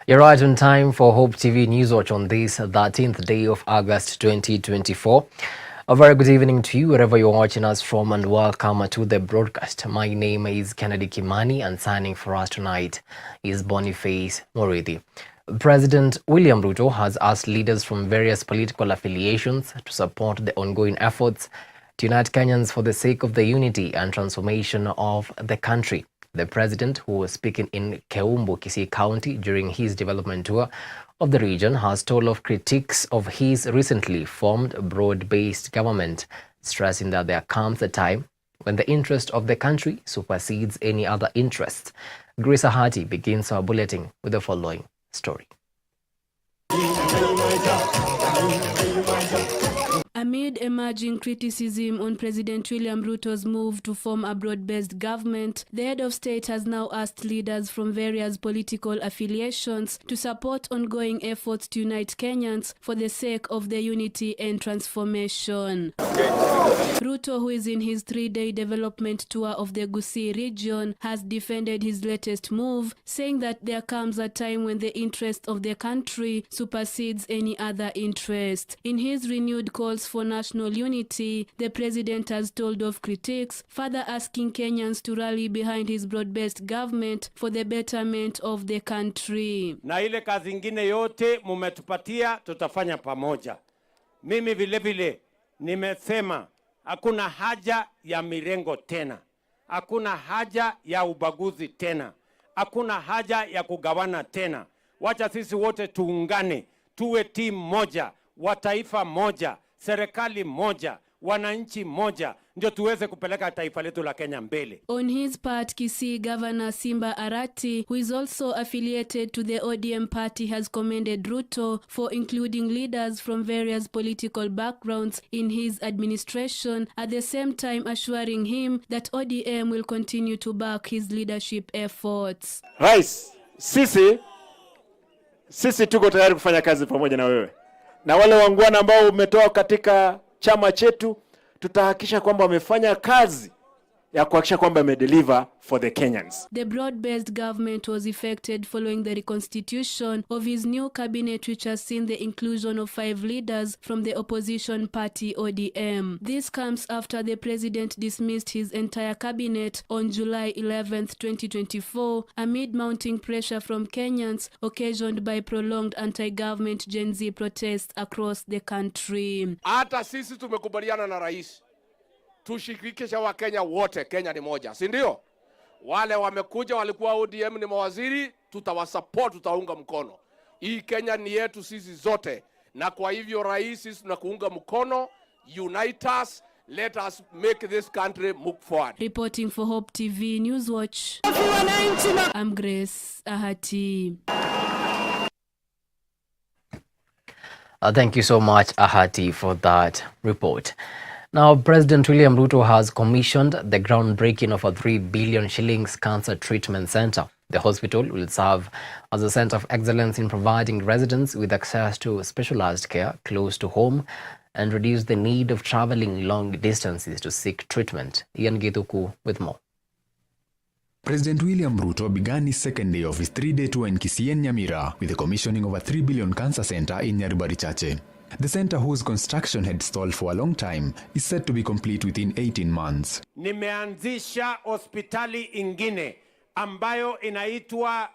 You're right on time for Hope TV Newswatch on this 13th day of August 2024. A very good evening to you wherever you're watching us from, and welcome to the broadcast. My name is Kimani, and signing for us tonight is Boniface Murithi. President William Ruto has asked leaders from various political affiliations to support the ongoing efforts to unite Kenyans for the sake of the unity and transformation of the country. The president, who was speaking in Keumbu, Kisii County during his development tour of the region, has told of critiques of his recently formed broad-based government, stressing that there comes a time when the interest of the country supersedes any other interests. Grace Ahati begins our bulletin with the following story. Amid emerging criticism on President William Ruto's move to form a broad-based government, the head of state has now asked leaders from various political affiliations to support ongoing efforts to unite Kenyans for the sake of the unity and transformation. Ruto, who is in his 3-day development tour of the Gusii region, has defended his latest move, saying that there comes a time when the interest of the country supersedes any other interest. In his renewed calls for national unity, the president has told of critics, further asking Kenyans to rally behind his broad-based government for the betterment of the country. Na ile kazi ingine yote mumetupatia tutafanya pamoja. Mimi vile vile nimesema hakuna haja ya mirengo tena. Hakuna haja ya ubaguzi tena. Hakuna haja ya kugawana tena. Wacha sisi wote tuungane, tuwe timu moja, wa taifa moja, serikali moja, wananchi moja, ndio tuweze kupeleka taifa letu la Kenya mbele. On his part, Kisii Governor Simba Arati, who is also affiliated to the ODM party, has commended Ruto for including leaders from various political backgrounds in his administration, at the same time assuring him that ODM will continue to back his leadership efforts. Rais, sisi tuko tayari kufanya kazi pamoja na wewe. Na wale wangwana ambao umetoa katika chama chetu, tutahakikisha kwamba wamefanya kazi ya kuhakikisha kwamba wamedeliver for the Kenyans. The broad-based government was effected following the reconstitution of his new cabinet, which has seen the inclusion of 5 leaders from the opposition party ODM. This comes after the president dismissed his entire cabinet on July 11th, 2024, amid mounting pressure from Kenyans occasioned by prolonged anti-government Gen Z protests across the country. Hata sisi tumekubaliana na rais tushirikishe wa Kenya wote, Kenya ni moja, si ndio? Wale wamekuja walikuwa ODM ni mawaziri, tutawasupport, tutaunga mkono. Hii Kenya ni yetu sisi zote, na kwa hivyo rais, sisi tunakuunga mkono. Unite us, let us make this country move forward. Reporting for Hope TV Newswatch, I'm Grace Ahati. Thank you so much, Ahati, for that report. Now, President William Ruto has commissioned the groundbreaking of a 3 billion shillings cancer treatment center. The hospital will serve as a center of excellence in providing residents with access to specialized care close to home and reduce the need of traveling long distances to seek treatment. Ian Githuku with more. President William Ruto began his second day of his 3-day tour in Kisii and Nyamira with the commissioning of a 3 billion cancer center in Nyaribari. The center, whose construction had stalled for a long time, is set to be complete within 18 months. Nimeanzisha hospitali ingine ambayo inaitwa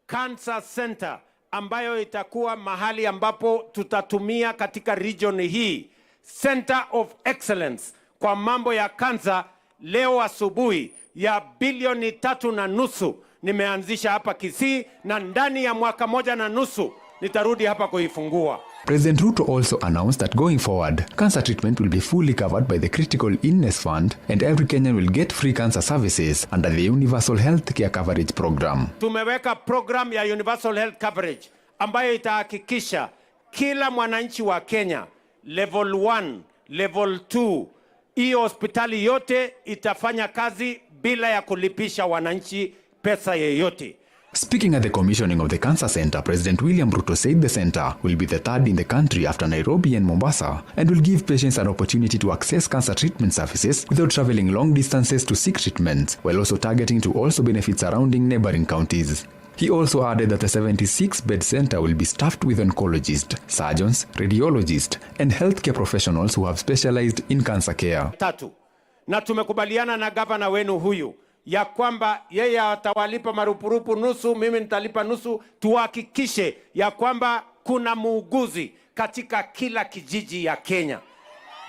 Cancer Center, ambayo itakuwa mahali ambapo tutatumia katika region hii Center of Excellence kwa mambo ya kansa. Leo asubuhi ya bilioni 3.5 nimeanzisha hapa Kisii, na ndani ya mwaka 1.5 nitarudi hapa kuifungua. President Ruto also announced that going forward, cancer treatment will be fully covered by the Critical Illness Fund, and every Kenyan will get free cancer services under the Universal Health Care Coverage Program. Tumeweka program ya Universal Health Coverage ambayo itahakikisha kila mwananchi wa Kenya level 1, level 2, hiyo hospitali yote itafanya kazi bila ya kulipisha wananchi pesa yeyote. Speaking at the commissioning of the Cancer Center, President William Ruto said the center will be the 3rd in the country after Nairobi and Mombasa, and will give patients an opportunity to access cancer treatment services without traveling long distances to seek treatment, while also targeting to also benefit surrounding neighboring counties. He also added that the 76-bed center will be staffed with oncologists, surgeons, radiologists, and healthcare professionals who have specialized in cancer care. Tatu, na tumekubaliana na gavana wenu huyu ya kwamba yeye atawalipa marupurupu nusu, mimi nitalipa nusu. Tuhakikishe ya kwamba kuna muuguzi katika kila kijiji ya Kenya.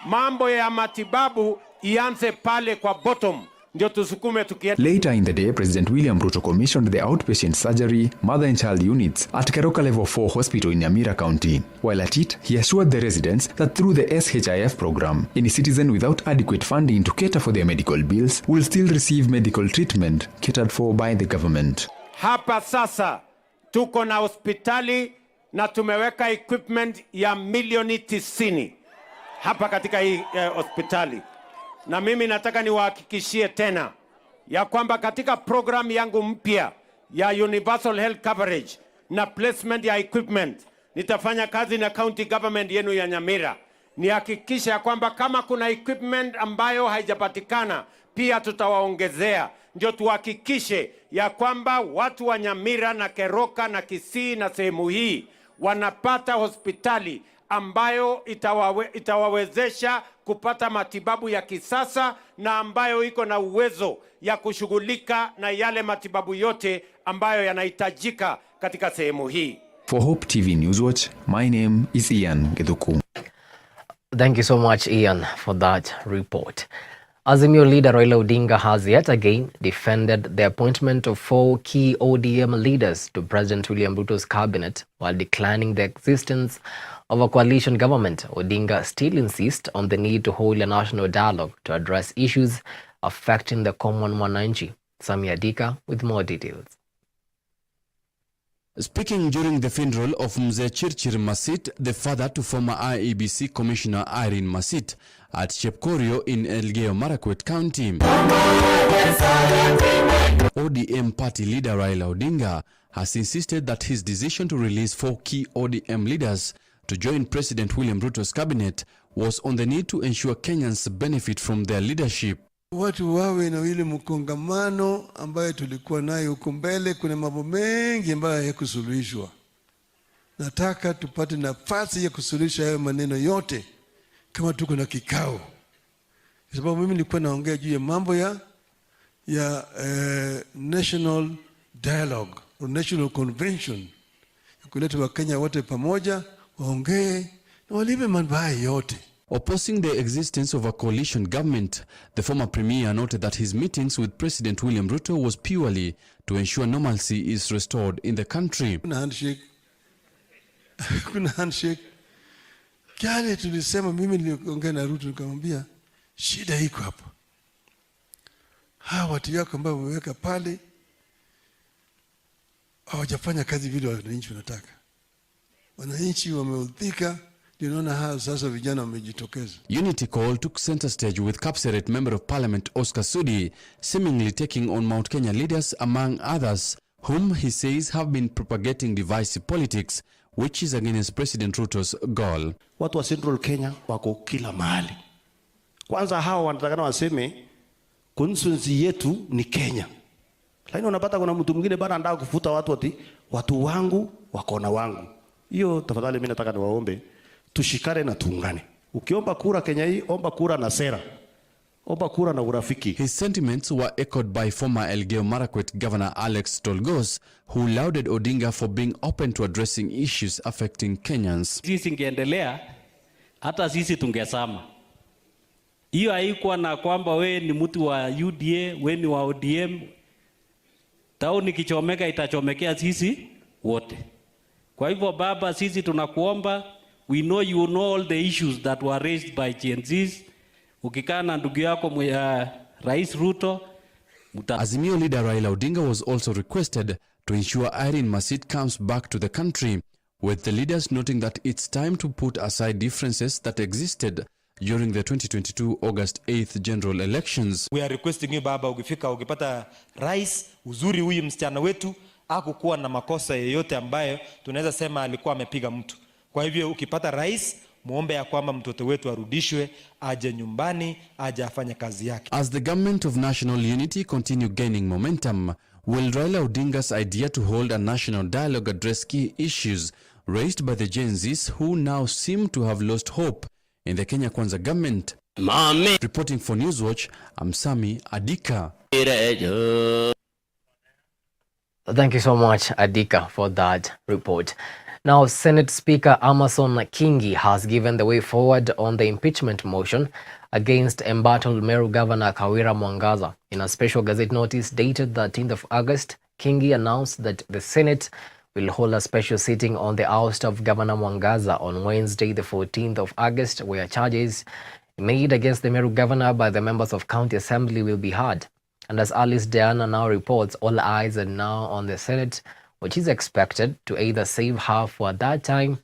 Mambo ya matibabu ianze pale kwa bottom. Later in the day, President William Ruto commissioned the outpatient surgery, mother and child units at Keroka Level 4 Hospital in Nyamira County. While at it, he assured the residents that through the SHIF program, any citizen without adequate funding to cater for their medical bills will still receive medical treatment catered for by the government. Hapa sasa tuko na hospitali na tumeweka equipment ya milioni 90 hapa katika hii hospitali. Na mimi nataka niwahakikishie tena ya kwamba katika program yangu mpya ya universal health coverage na placement ya equipment, nitafanya kazi na county government yenu ya Nyamira. Nihakikisha ya kwamba kama kuna equipment ambayo haijapatikana, pia tutawaongezea. Ndio tuhakikishe ya kwamba watu wa Nyamira na Keroka na Kisii na sehemu hii wanapata hospitali ambayo itawawezesha kupata matibabu ya kisasa na ambayo iko na uwezo ya kushughulika na yale matibabu yote ambayo yanahitajika katika sehemu hii. For Hope TV Newswatch, my name is Ian Geduku. Thank you so much, Ian, for that report. Azimio leader Raila Odinga has yet again defended the appointment of 4 key ODM leaders to President William Ruto's cabinet while declining the existence of a coalition government. Odinga still insists on the need to hold a national dialogue to address issues affecting the common mwananchi. Samia Dika with more details. Speaking during the funeral of Mzee Chirchir Masit, the father to former IEBC Commissioner Irene Masit, at Chepkorio in Elgeyo Marakwet County, ODM party leader Raila Odinga has insisted that his decision to release 4 key ODM leaders to join President William Ruto's cabinet was on the need to ensure Kenyans benefit from their leadership. Watu wawe na ile mkongamano ambayo tulikuwa nayo huko mbele. Kuna mambo mengi ambayo hayakusuluhishwa. Nataka tupate nafasi ya kusuluhisha hayo maneno yote kama tuko na kikao. Kwa sababu mimi nilikuwa naongea juu ya mambo ya national dialogue or national convention, kuleta Wakenya wote pamoja waongee na walipe mambo yote. Opposing the existence of a coalition government, the former premier noted that his meetings with President William Ruto was purely to ensure normalcy is restored in the country. Kuna handshake. Kale tulisema, mimi niliongea na Ruto nikamwambia shida iko hapa. Hawa watu yako ambao wameweka pale hawajafanya kazi vile wananchi wanataka. Wananchi wameudhika. Unity call took center stage with Kapseret Member of Parliament Oscar Sudi seemingly taking on Mount Kenya leaders among others, whom he says have been propagating divisive politics, which is against President Ruto's goal. Watu wa Central Kenya wako kila mahali. Kwanza hao wanatakana waseme constituency yetu ni Kenya. Lakini unapata kuna mtu mwingine bana anataka kufuta watu wangu wako na wangu. Hiyo tafadhali mimi nataka niwaombe tushikane na tuungane. Ukiomba kura Kenya hii, omba kura na sera. Omba kura na urafiki. His sentiments were echoed by former Elgeyo Marakwet Governor Alex Tolgos, who lauded Odinga for being open to addressing issues affecting Kenyans. Sisi ingeendelea, hata sisi tungesama. Hiyo haikuwa na kwamba we ni mtu wa UDA, we ni wa ODM. Tauni ikichomeka itachomekea sisi wote. Kwa hivyo baba, sisi tunakuomba, we know you know all the issues that were raised by Gen Zs. Ukikaa na ndugu yako Rais Ruto. Azimio leader Raila Odinga was also requested to ensure Irene Masit comes back to the country, with the leaders noting that it's time to put aside differences that existed during the 2022 August 8th general elections. We are requesting you baba, ukipata rais, uzuri huyu msichana wetu hakukuwa na makosa yoyote ambayo tunaweza sema alikuwa amepiga mtu. Kwa hivyo ukipata rais, muombe ya kwamba mtoto wetu arudishwe, aje nyumbani, aje afanye kazi yake. As the government of national unity continue gaining momentum, Will Raila Odinga's idea to hold a national dialogue address key issues raised by the Gen Zs who now seem to have lost hope in the Kenya Kwanza government? Reporting for Newswatch, I'm Sami Adika. Thank you so much, Adika, for that report. Now, Senate Speaker Amason Kingi has given the way forward on the impeachment motion against embattled Meru Governor Kawira Mwangaza. In a special Gazette notice dated 13th of August, Kingi announced that the Senate will hold a special sitting on the oust of Governor Mwangaza on Wednesday, the 14th of August, where charges made against the Meru Governor by the members of County Assembly will be heard. And as Alice Diana now reports, all eyes are now on the Senate, which is expected to either save her for that time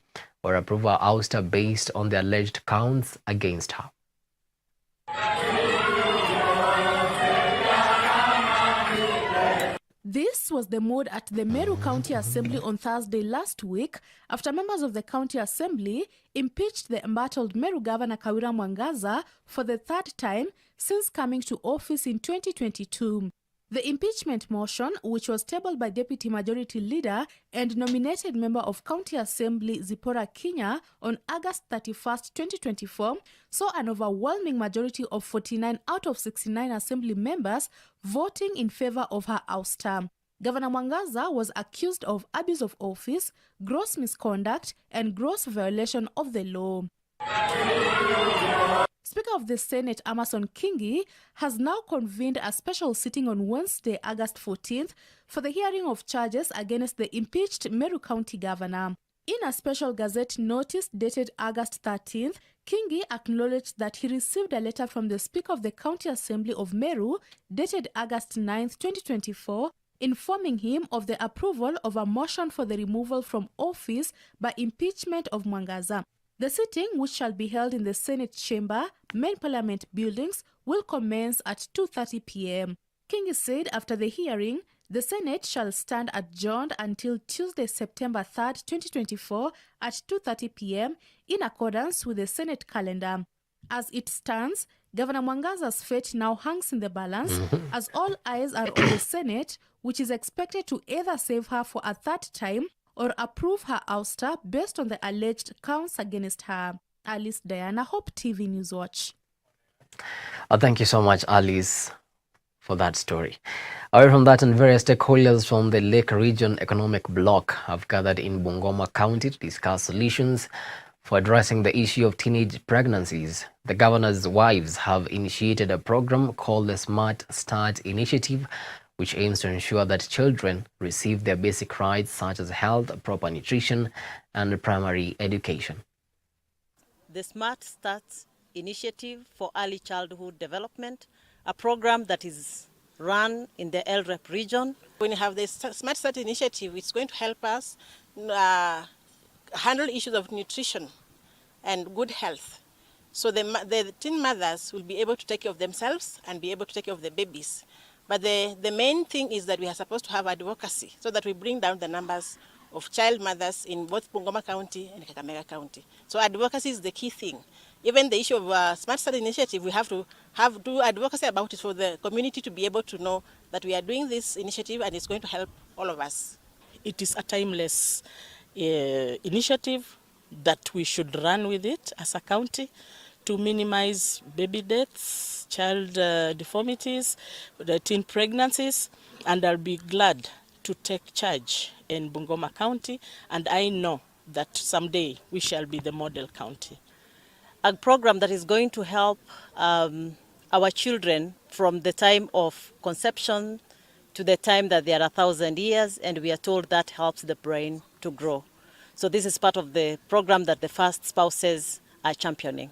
or approve her ouster based on the alleged counts against her. This was the mood at the Meru County Assembly on Thursday last week after members of the County Assembly impeached the embattled Meru Governor Kawira Mwangaza for the third time since coming to office in 2022. The impeachment motion, which was tabled by Deputy Majority Leader and nominated member of County Assembly Zipporah Kinya on August 31st, 2024, saw an overwhelming majority of 49 out of 69 Assembly members voting in favor of her ouster. Governor Mwangaza was accused of abuse of office, gross misconduct, and gross violation of the law. Speaker of the Senate Amason Kingi has now convened a special sitting on Wednesday, August 14th, for the hearing of charges against the impeached Meru County Governor. In a special Gazette notice dated August 13th, Kingi acknowledged that he received a letter from the Speaker of the County Assembly of Meru dated August 9th, 2024, informing him of the approval of a motion for the removal from office by impeachment of Mwangaza. The sitting, which shall be held in the Senate chamber, main parliament buildings, will commence at 2:30 p.m. Kingi said after the hearing, the Senate shall stand adjourned until Tuesday, September 3rd, 2024 at 2:30 p.m. in accordance with the Senate calendar. As it stands, Governor Mwangaza's fate now hangs in the balance as all eyes are on the Senate, which is expected to either save her for a third time or approve her ouster based on the alleged counts against her. Alice Diana, Hope TV Newswatch. Thank you so much, Alice, for that story. Away from that, and various stakeholders from the Lake Region Economic Bloc have gathered in Bungoma County to discuss solutions for addressing the issue of teenage pregnancies. The governor's wives have initiated a program called the Smart Start Initiative, which aims to ensure that children receive their basic rights such as health, proper nutrition, and primary education. The Smart Start Initiative for Early Childhood Development, a program that is run in the LREP region. When you have the Smart Start Initiative, it's going to help us handle issues of nutrition and good health. So the teen mothers will be able to take care of themselves and be able to take care of the babies. But the main thing is that we are supposed to have advocacy so that we bring down the numbers of child mothers in both Bungoma County and Kakamega County. So advocacy is the key thing. Even the issue of Smart Start Initiative, we have to do advocacy about it for the community to be able to know that we are doing this initiative and it's going to help all of us. It is a timeless initiative that we should run with it as a county to minimize baby deaths, child deformities, the teen pregnancies, and I'll be glad to take charge in Bungoma County, and I know that someday we shall be the model county. A program that is going to help our children from the time of conception to the time that they are 1,000 years, and we are told that helps the brain to grow. So this is part of the program that the first spouses are championing.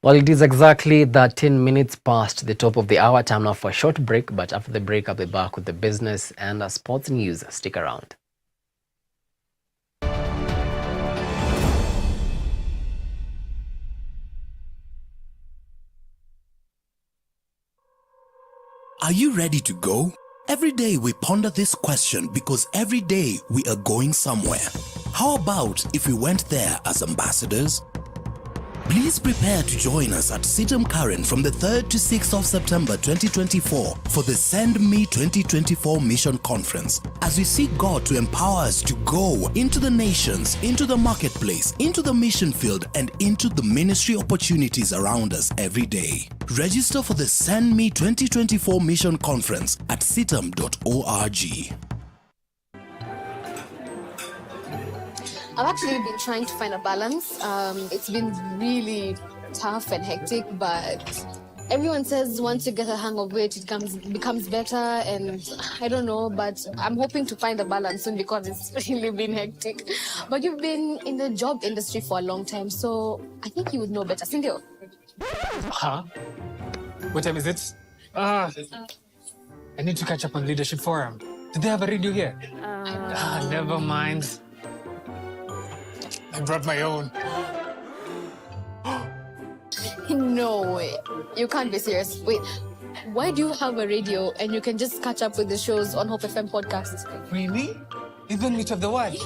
Well, it is exactly 13 minutes past the top of the hour. Time now for a short break, but after the break, I'll be back with the business and sports news. Stick around. Are you ready to go? Every day we ponder this question because every day we are going somewhere. How about if we went there as ambassadors? Please prepare to join us at Sitam Karen from the 3rd to 6th of September 2024 for the Send Me 2024 Mission Conference, as we seek God to empower us to go into the nations, into the marketplace, into the mission field, and into the ministry opportunities around us every day. Register for the Send Me 2024 Mission Conference at sitam.org. I've actually been trying to find a balance. It's been really tough and hectic, but everyone says once you get a hang of it, it becomes better, and I don't know, but I'm hoping to find a balance soon because it's really been hectic. But you've been in the job industry for a long time, so I think you would know better. Sindio? Huh? What time is it? I need to catch up on Leadership Forum. Do they have a radio here? Never mind. I brought my own. No way. You can't be serious. Wait, why do you have a radio and you can just catch up with the shows on Hope FM podcasts? Really? Even Meet of the One?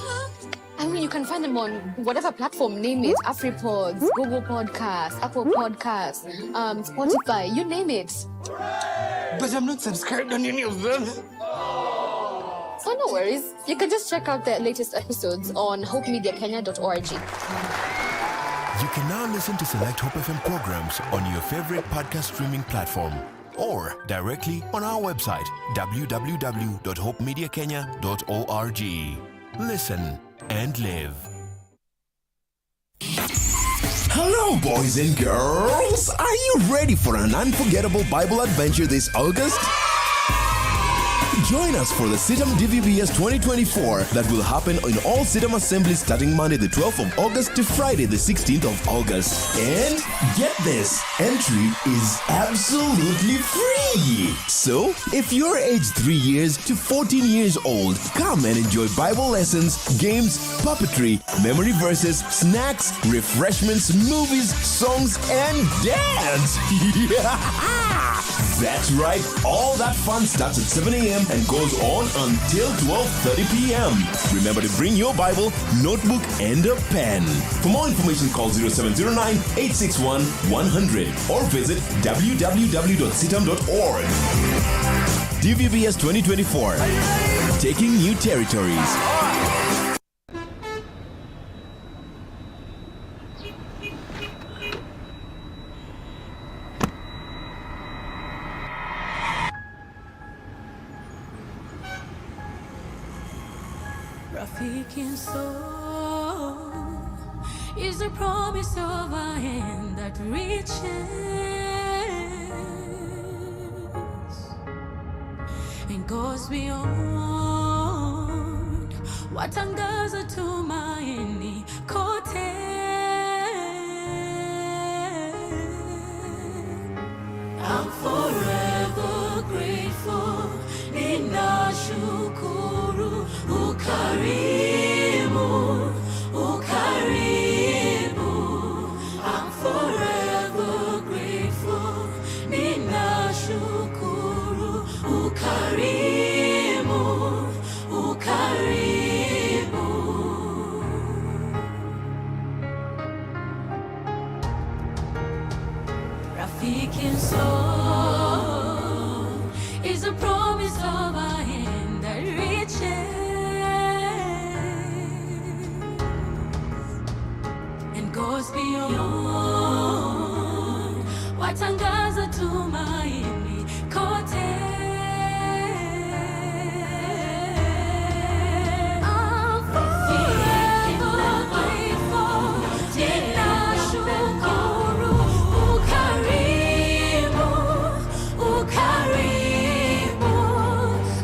I mean, you can find them on whatever platform, name it. AfriPods, Google Podcasts, Apple Podcasts, Spotify, you name it. But I'm not subscribed on any of them. So no worries. You can just check out the latest episodes on hopemediakenya.org. You can now listen to select Hope FM programs on your favorite podcast streaming platform or directly on our website, www.hopemediakenya.org. Listen and live. Hello, boys and girls. Are you ready for an unforgettable Bible adventure this August? Join us for the Sitam DVBS 2024 that will happen in all Sitam assemblies starting Monday the 12th of August to Friday the 16th of August. And get this, entry is absolutely free. So, if you're aged 3 years to 14 years old, come and enjoy Bible lessons, games, puppetry, memory verses, snacks, refreshments, movies, songs, and dance. That's right, all that fun starts at 7 a.m. and goes on until 12:30 p.m. Remember to bring your Bible, notebook, and a pen. For more information, call 0709-861-100 or visit www.sitam.org. DVBS 2024, taking new territories. Rafiki soul is the promise of a hand that reaches and goes beyond what angaza tumaini kote. I'm forever grateful. Ninashukuru ukarimu, ukarimu. I'm forever grateful. Ninashukuru ukarimu, ukarimu. Rafiki soul is a promise of a hand that reaches and goes beyond what angaza tumaini kote. I'm forever grateful. Ninashukuru ukarimu, ukarimu.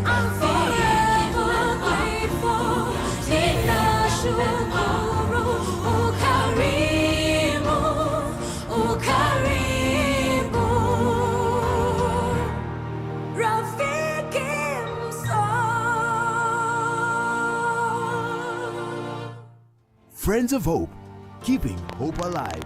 I'm forever grateful. Ninashukuru ukarimu, ukarimu. Rafiki msoul. Friends of Hope, keeping hope alive.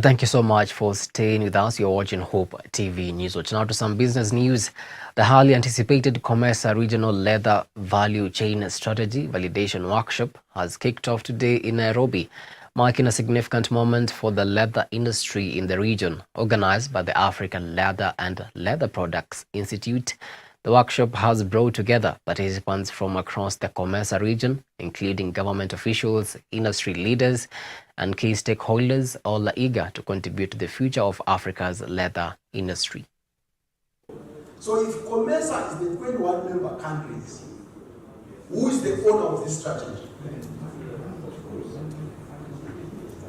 Thank you so much for staying with us. You're watching Hope TV Newswatch. Now to some business news. The highly anticipated COMESA Regional Leather Value Chain Strategy Validation Workshop has kicked off today in Nairobi, marking a significant moment for the leather industry in the region. Organized by the African Leather and Leather Products Institute, the workshop has brought together participants from across the COMESA region, including government officials, industry leaders, and key stakeholders, all are eager to contribute to the future of Africa's leather industry. So if COMESA is the 21 member countries, who is the owner of this strategy?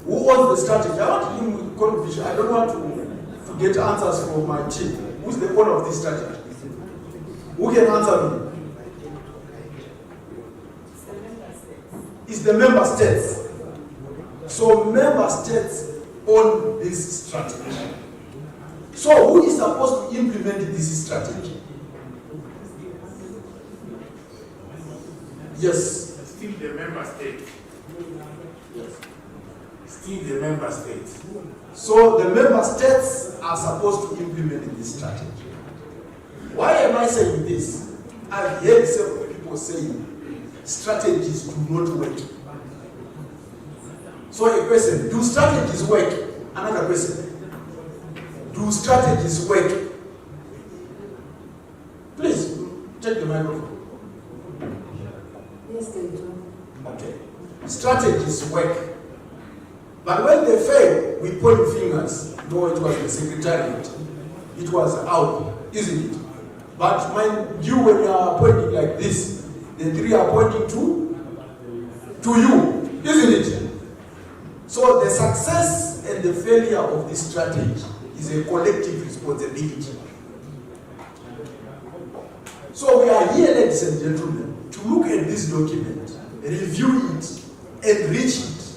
Who owns the strategy? I want to deal with confusion. I don't want to get answers from my team. Who is the owner of this strategy? Who can answer me? It's the member states. So member states own this strategy. So who is supposed to implement this strategy? Yes. Still the member states. Yes. Still the member states. So the member states are supposed to implement this strategy. Why am I saying this? I've heard several people saying strategies do not work. So a question, do strategies work? Another question, do strategies work? Please, take the microphone. Yes, they do. Okay. Strategies work. But when they fail, we point fingers. No, it was the secretariat. It was out, isn't it? But mind you, when you are pointing like this, the three are pointing to you, isn't it? So the success and the failure of this strategy is a collective responsibility. So we are here, ladies and gentlemen, to look at this document, review it, enrich it.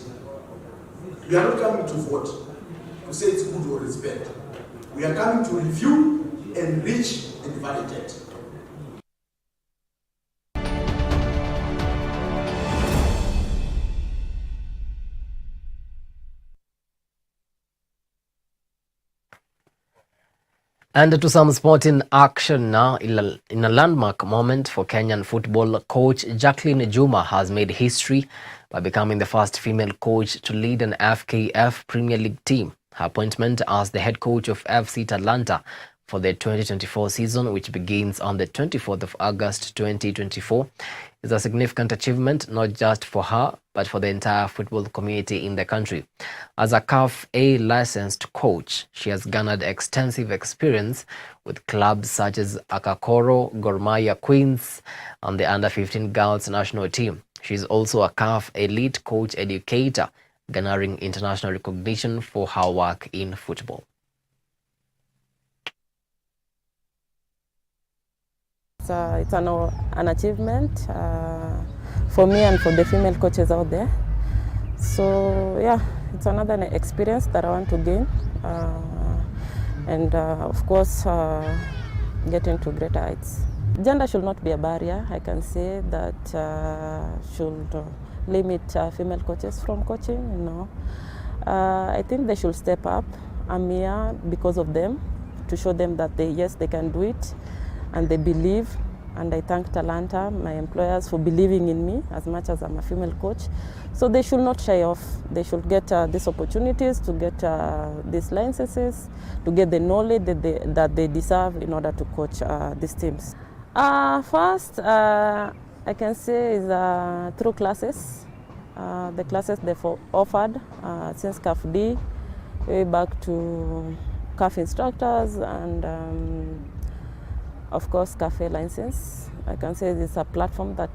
We are not coming to vote, to say it's good or it's bad. We are coming to review, enrich, and validate. And to some sporting action now, in a landmark moment for Kenyan football, coach Jacqueline Juma has made history by becoming the first female coach to lead an FKF Premier League team. Her appointment as the head coach of FC Talanta for the 2024 season, which begins on the 24th of August 2024, is a significant achievement not just for her, but for the entire football community in the country. As a CAF A licensed coach, she has garnered extensive experience with clubs such as Akakoro, Gor Mahia Queens, and the under-15 girls national team. She is also a CAF elite coach educator, garnering international recognition for her work in football. It's an achievement for me and for the female coaches out there. So yeah, it's another experience that I want to gain, and of course get into greater heights. Gender should not be a barrier. I can say that should limit female coaches from coaching. I think they should step up. I'm here because of them, to show them that they can do it. And they believe, and I thank Talanta, my employers, for believing in me as much as I'm a female coach. So they should not shy off. They should get these opportunities, to get these licenses, to get the knowledge that they deserve in order to coach these teams. First, I can say is through classes. The classes they've offered since CAF D, way back to CAF instructors and of course, cafe license. I can say it's a platform that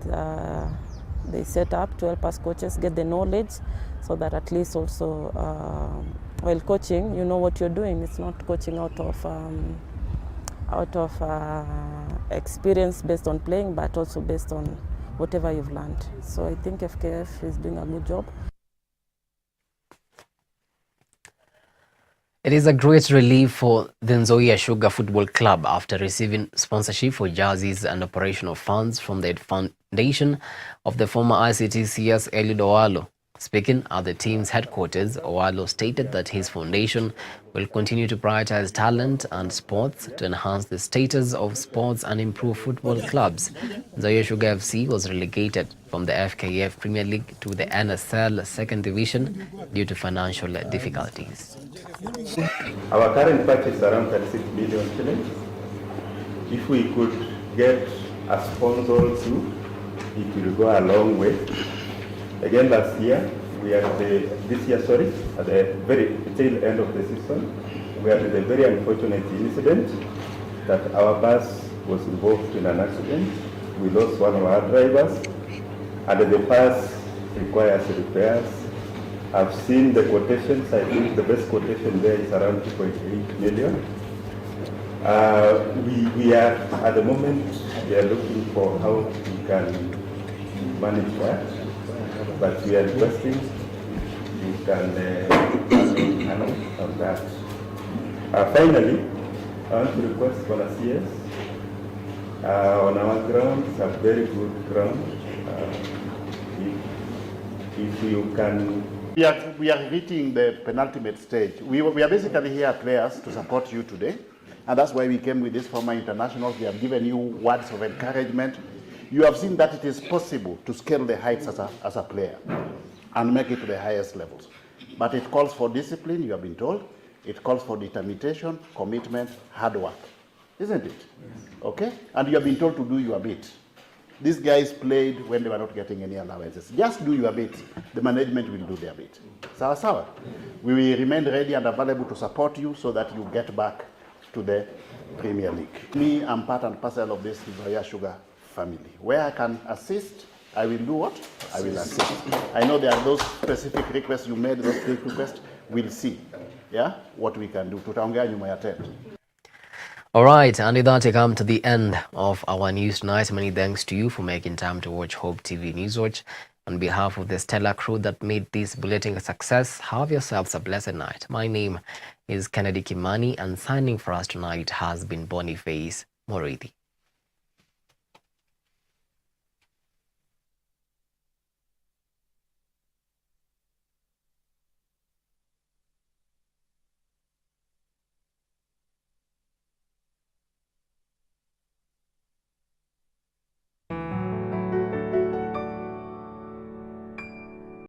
they set up to help us coaches get the knowledge, so that at least also while coaching, you know what you're doing. It's not coaching out of experience based on playing, but also based on whatever you've learned. So I think FKF is doing a good job. It is a great relief for the Nzoia Sugar Football Club after receiving sponsorship for jerseys and operational funds from the foundation of the former ICT CS Eliud Owalo. Speaking at the team's headquarters, Owalo stated that his foundation will continue to prioritize talent and sports to enhance the status of sports and improve football clubs. Nzoia Sugar FC was relegated from the FKF Premier League to the NSL Second Division due to financial difficulties. Our current budget is around 36 million shillings. If we could get a sponsor too, it will go a long way. Again, last year, at the very tail end of the season, we had a very unfortunate incident that our bus was involved in an accident. We lost one of our drivers, and the bus requires repairs. I've seen the quotations. I think the best quotation there is around 2.8 million. We are, at the moment, we are looking for how we can manage that. But we are requesting you can comment on that. Finally, I want to request volunteers on our ground. It's a very good ground. If you can. We are reaching the penultimate stage. We are basically here, players, to support you today. And that's why we came with these former internationals. We have given you words of encouragement. You have seen that it is possible to scale the heights as a player and make it to the highest levels. But it calls for discipline, you have been told. It calls for determination, commitment, hard work. Isn't it? Okay? And you have been told to do your bit. These guys played when they were not getting any allowances. Just do your bit. The management will do their bit. Sawa sawa. We will remain ready and available to support you so that you get back to the Premier League. Me, I'm part and parcel of this Nzoia Sugar family. Where I can assist, I will do what? I will assist. I know there are those specific requests you made, those big requests. We'll see, yeah, what we can do. Tutaongea nyuma ya tent. All right, and with that, we come to the end of our news tonight. Many thanks to you for making time to watch Hope TV Newswatch. On behalf of the stellar crew that made this bulletin a success, have yourselves a blessed night. My name is Kimani, and signing for us tonight has been Boniface Moridi.